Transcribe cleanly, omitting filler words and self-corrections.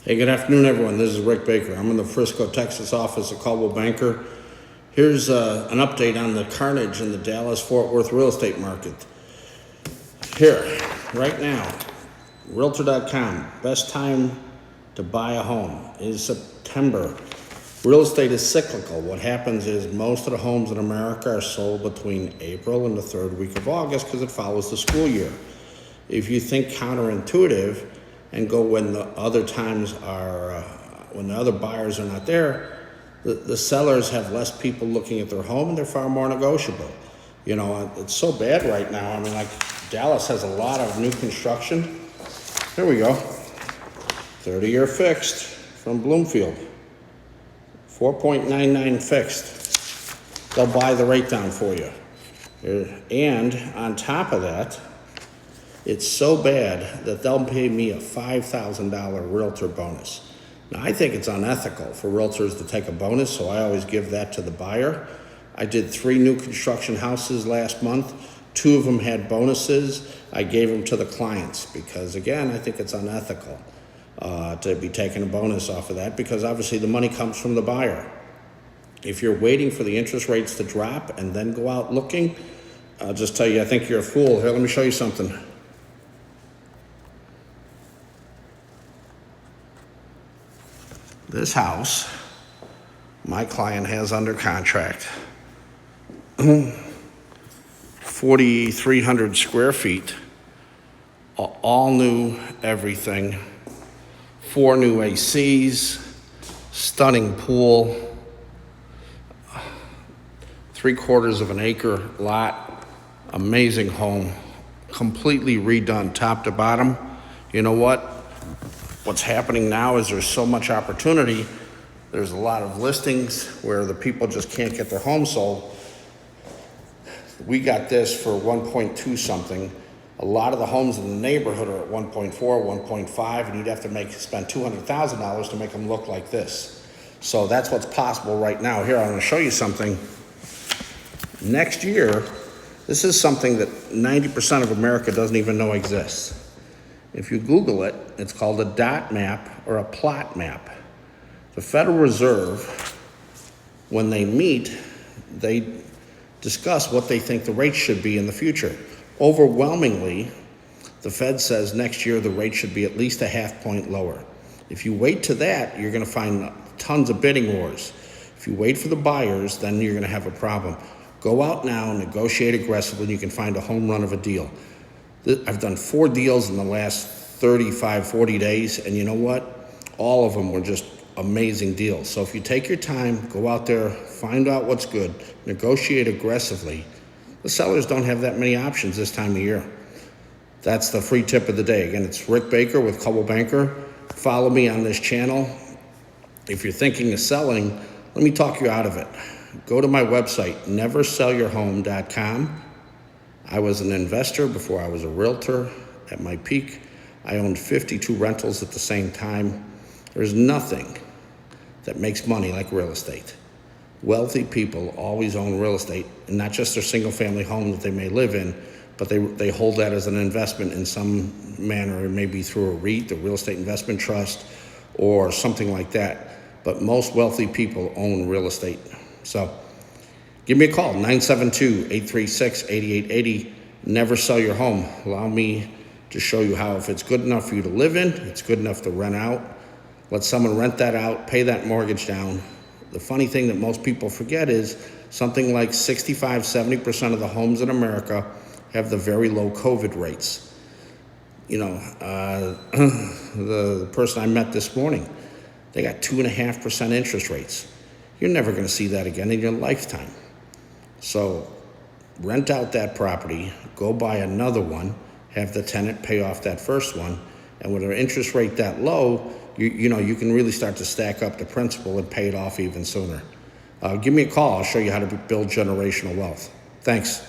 Hey, good afternoon, everyone. This is Rick Baker. I'm in the Frisco, Texas office of Coldwell Banker. Here's an update on the carnage in the Dallas-Fort Worth real estate market. Here, right now, Realtor.com, best time to buy a home is September. Real estate is cyclical. What happens is most of the homes in America are sold between April and the third week of August because it follows the school year. If you think counterintuitive and go when the other times are, when the other buyers are not there, the sellers have less people looking at their home and they're far more negotiable. You know, it's so bad right now. I mean, like Dallas has a lot of new construction. Here we go. 30-year fixed from Bloomfield. 4.99 fixed. They'll buy the rate down for you. And on top of that, it's so bad that they'll pay me a $5,000 realtor bonus. Now, I think it's unethical for realtors to take a bonus, so I always give that to the buyer. I did 3 new construction houses last month. 2 of them had bonuses. I gave them to the clients because, again, I think it's unethical to be taking a bonus off of that because obviously the money comes from the buyer. If you're waiting for the interest rates to drop and then go out looking, I'll just tell you, I think you're a fool. Here, let me show you something. This house, my client has under contract, 4,300 square feet, all new everything, 4 new ACs, stunning pool, 3/4 of an acre lot, amazing home, completely redone top to bottom. You know what? What's happening now is there's so much opportunity. There's a lot of listings where the people just can't get their home sold. We got this for 1.2 something. A lot of the homes in the neighborhood are at 1.4, 1.5, and you'd have to spend $200,000 to make them look like this. So that's what's possible right now. Here, I'm going to show you something. Next year, this is something that 90% of America doesn't even know exists. If you Google it, it's called a dot map or a plot map. The Federal Reserve, when they meet, they discuss what they think the rates should be in the future. Overwhelmingly, the Fed says next year the rate should be at least a half point lower. If you wait to that, you're going to find tons of bidding wars. If you wait for the buyers, then you're going to have a problem. Go out now, negotiate aggressively, and you can find a home run of a deal. I've done 4 deals in the last 35, 40 days, and you know what? All of them were just amazing deals. So if you take your time, go out there, find out what's good, negotiate aggressively. The sellers don't have that many options this time of year. That's the free tip of the day. Again, it's Rick Baker with Coldwell Banker. Follow me on this channel. If you're thinking of selling, let me talk you out of it. Go to my website, neversellyourhome.com. I was an investor before I was a realtor. At my peak, I owned 52 rentals at the same time. There's nothing that makes money like real estate. Wealthy people always own real estate, and not just their single-family home that they may live in, but they hold that as an investment in some manner, maybe through a REIT, a real estate investment trust, or something like that. But most wealthy people own real estate. So give me a call, 972-836-8880. Never sell your home. Allow me to show you how, if it's good enough for you to live in, it's good enough to rent out. Let someone rent that out, pay that mortgage down. The funny thing that most people forget is something like 65, 70% of the homes in America have the very low COVID rates. You know, the person I met this morning, they got 2.5% interest rates. You're never going to see that again in your lifetime. So rent out that property, go buy another one, have the tenant pay off that first one, and with an interest rate that low, you know, you can really start to stack up the principal and pay it off even sooner. Give me a call. I'll show you how to build generational wealth. Thanks.